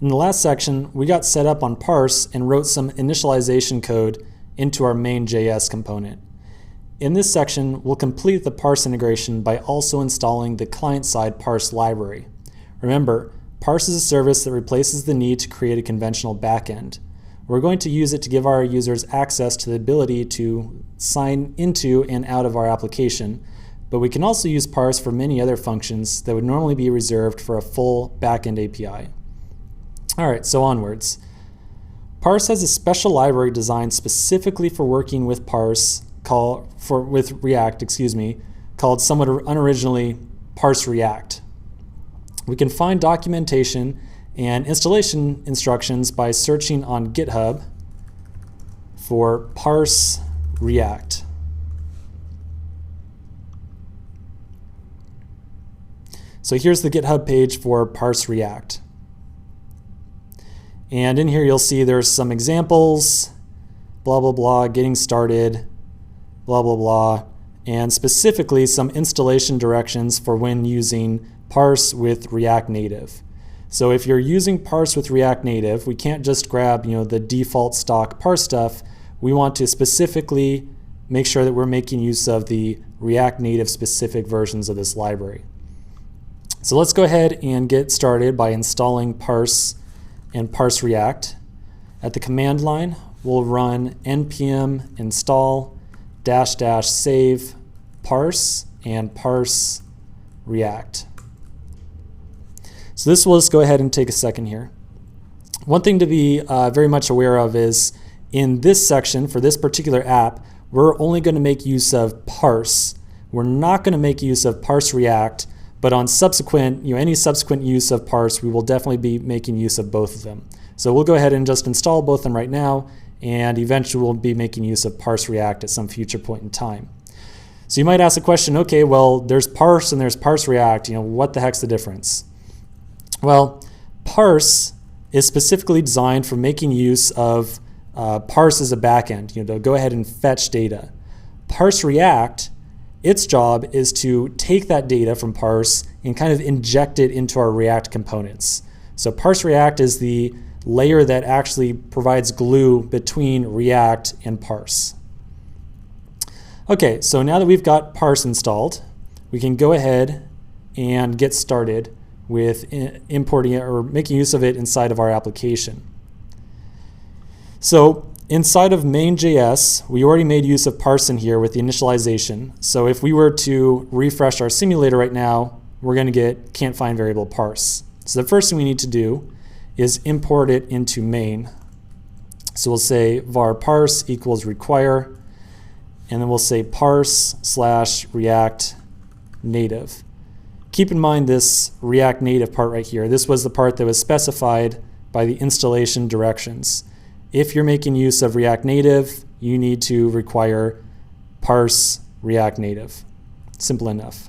In the last section, we got set up on Parse and wrote some initialization code into our main.js component. In this section, we'll complete the Parse integration by also installing the client-side Parse library. Remember, Parse is a service that replaces the need to create a conventional backend. We're going to use it to give our users access to the ability to sign into and out of our application, but we can also use Parse for many other functions that would normally be reserved for a full backend API. All right, so onwards. Parse has a special library designed specifically for working with React, called somewhat unoriginally Parse React. We can find documentation and installation instructions by searching on GitHub for Parse React. So here's the GitHub page for Parse React. And in here you'll see there's some examples, blah, blah, blah, getting started, blah, blah, blah, and specifically some installation directions for when using Parse with React Native. So if you're using Parse with React Native, we can't just grab the default stock Parse stuff. We want to specifically make sure that we're making use of the React Native specific versions of this library. So let's go ahead and get started by installing Parse and Parse React. At the command line, we'll run npm install -- save parse and parse react. So this will just go ahead and take a second here. One thing to be very much aware of is in this section for this particular app, we're only going to make use of Parse. We're not going to make use of Parse React, but on any subsequent use of Parse, we will definitely be making use of both of them. So we'll go ahead and just install both of them right now, and eventually we'll be making use of Parse React at some future point in time. So you might ask the question, okay, well, there's Parse and there's Parse React. What the heck's the difference? Well, Parse is specifically designed for making use of Parse as a backend, to go ahead and fetch data. Parse React, its job is to take that data from Parse and kind of inject it into our React components. So Parse React is the layer that actually provides glue between React and Parse. Okay, so now that we've got Parse installed, we can go ahead and get started with importing it or making use of it inside of our application. So inside of main.js, we already made use of Parse in here with the initialization. So if we were to refresh our simulator right now, we're going to get can't find variable parse. So the first thing we need to do is import it into main. So we'll say var parse equals require, and then we'll say parse / React native. Keep in mind this React Native part right here. This was the part that was specified by the installation directions. If you're making use of React Native, you need to require parse React Native. Simple enough.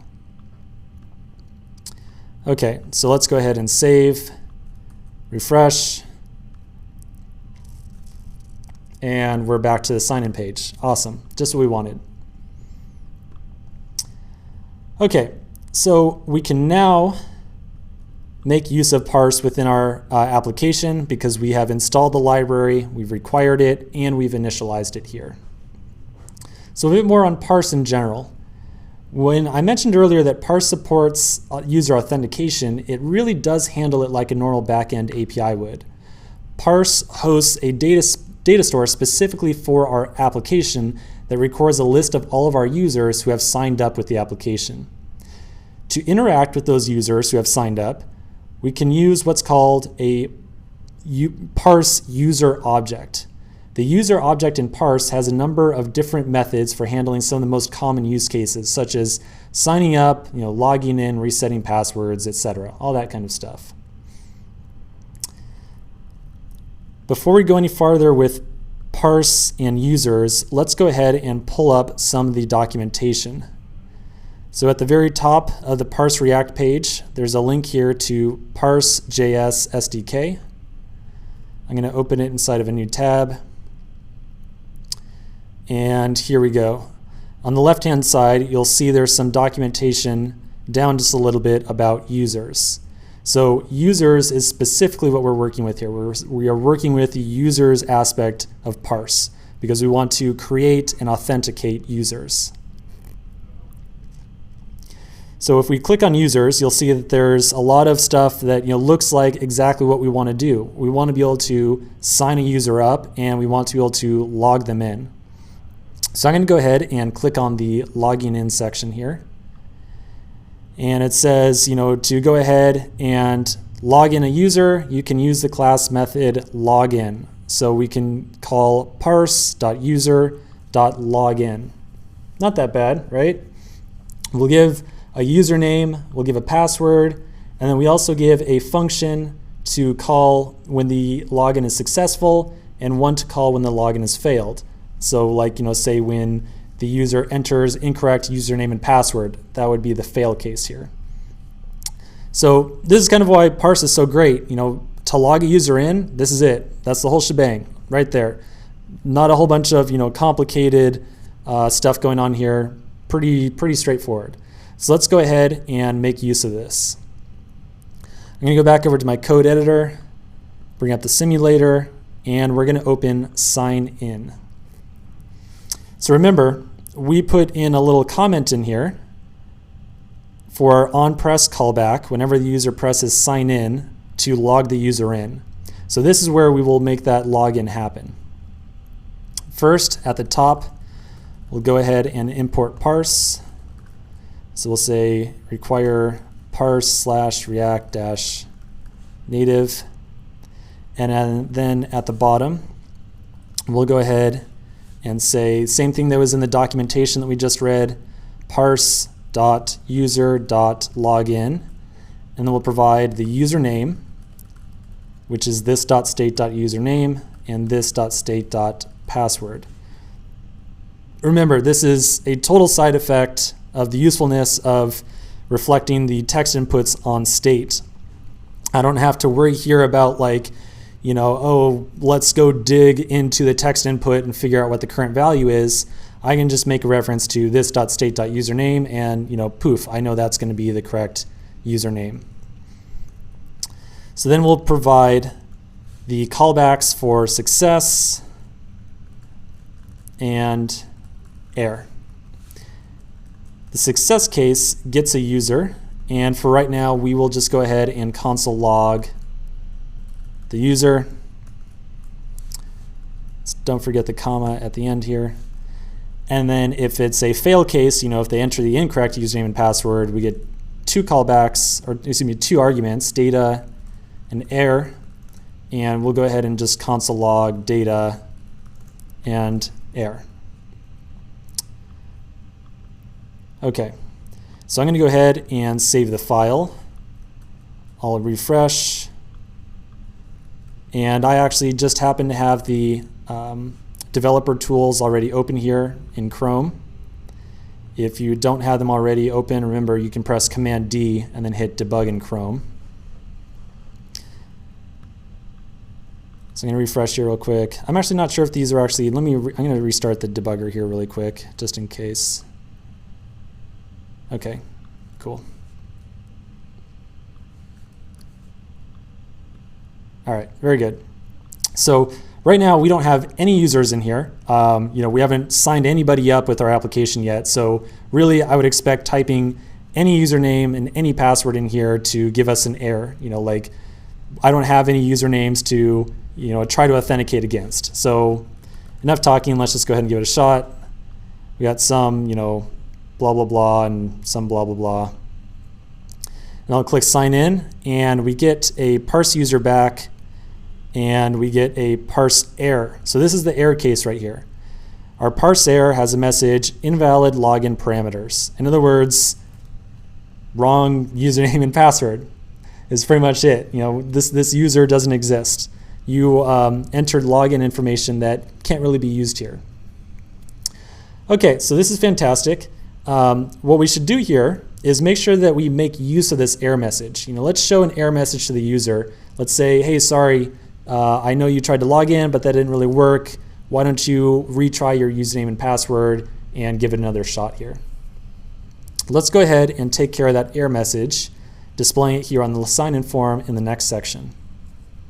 Okay, so let's go ahead and save, refresh, and we're back to the sign-in page. Awesome, just what we wanted. Okay. So we can now make use of Parse within our application because we have installed the library, we've required it, and we've initialized it here. So a bit more on Parse in general. When I mentioned earlier that Parse supports user authentication, it really does handle it like a normal backend API would. Parse hosts a data store specifically for our application that records a list of all of our users who have signed up with the application. To interact with those users who have signed up, we can use what's called a Parse user object. The user object in Parse has a number of different methods for handling some of the most common use cases, such as signing up, logging in, resetting passwords, etc., all that kind of stuff. Before we go any farther with Parse and users, let's go ahead and pull up some of the documentation. So at the very top of the Parse React page, there's a link here to Parse.js SDK. I'm going to open it inside of a new tab. And here we go. On the left-hand side, you'll see there's some documentation down just a little bit about users. So users is specifically what we're working with here. We are working with the users aspect of parse because we want to create and authenticate users. So if we click on users, you'll see that there's a lot of stuff that looks like exactly what we want to do. We want to be able to sign a user up, and we want to be able to log them in. So I'm going to go ahead and click on the logging in section here. And it says, to go ahead and log in a user, you can use the class method login. So we can call parse.user.login. Not that bad, right? We'll give a username, we'll give a password, and then we also give a function to call when the login is successful and one to call when the login has failed. So like, say when the user enters incorrect username and password, that would be the fail case here. So this is kind of why Parse is so great. To log a user in, this is it. That's the whole shebang right there. Not a whole bunch of complicated stuff going on here. Pretty straightforward. So let's go ahead and make use of this. I'm going to go back over to my code editor, bring up the simulator, and we're going to open sign in. So remember, we put in a little comment in here for our onPress callback whenever the user presses sign in to log the user in. So this is where we will make that login happen. First, at the top, we'll go ahead and import parse. So we'll say require parse/react-native. And then at the bottom, we'll go ahead and say same thing that was in the documentation that we just read, parse.user.login. And then we'll provide the username, which is this.state.username and this.state.password. Remember, this is a total side effect of the usefulness of reflecting the text inputs on state. I don't have to worry here about let's go dig into the text input and figure out what the current value is. I can just make a reference to this.state.username and poof, I know that's going to be the correct username. So then we'll provide the callbacks for success and error. The success case gets a user, and for right now we will just go ahead and console log the user. Don't forget the comma at the end here. And then if it's a fail case, if they enter the incorrect username and password, we get two arguments, data and error, and we'll go ahead and just console log data and error. Okay, so I'm going to go ahead and save the file. I'll refresh. And I actually just happen to have the developer tools already open here in Chrome. If you don't have them already open, remember you can press Command D and then hit debug in Chrome. So I'm going to refresh here real quick. I'm actually not sure if these are actually, I'm going to restart the debugger here really quick, just in case. Okay, cool. All right, very good. So right now we don't have any users in here. We haven't signed anybody up with our application yet. So really I would expect typing any username and any password in here to give us an error. Like I don't have any usernames to try to authenticate against. So enough talking, let's just go ahead and give it a shot. We got some, blah, blah, blah, and some blah, blah, blah. And I'll click sign in, and we get a parse user back, and we get a parse error. So this is the error case right here. Our parse error has a message, invalid login parameters. In other words, wrong username and password is pretty much it. This user doesn't exist. You entered login information that can't really be used here. Okay, so this is fantastic. What we should do here is make sure that we make use of this error message. Let's show an error message to the user. Let's say, hey, sorry, I know you tried to log in, but that didn't really work. Why don't you retry your username and password and give it another shot here. Let's go ahead and take care of that error message displaying it here on the sign-in form in the next section.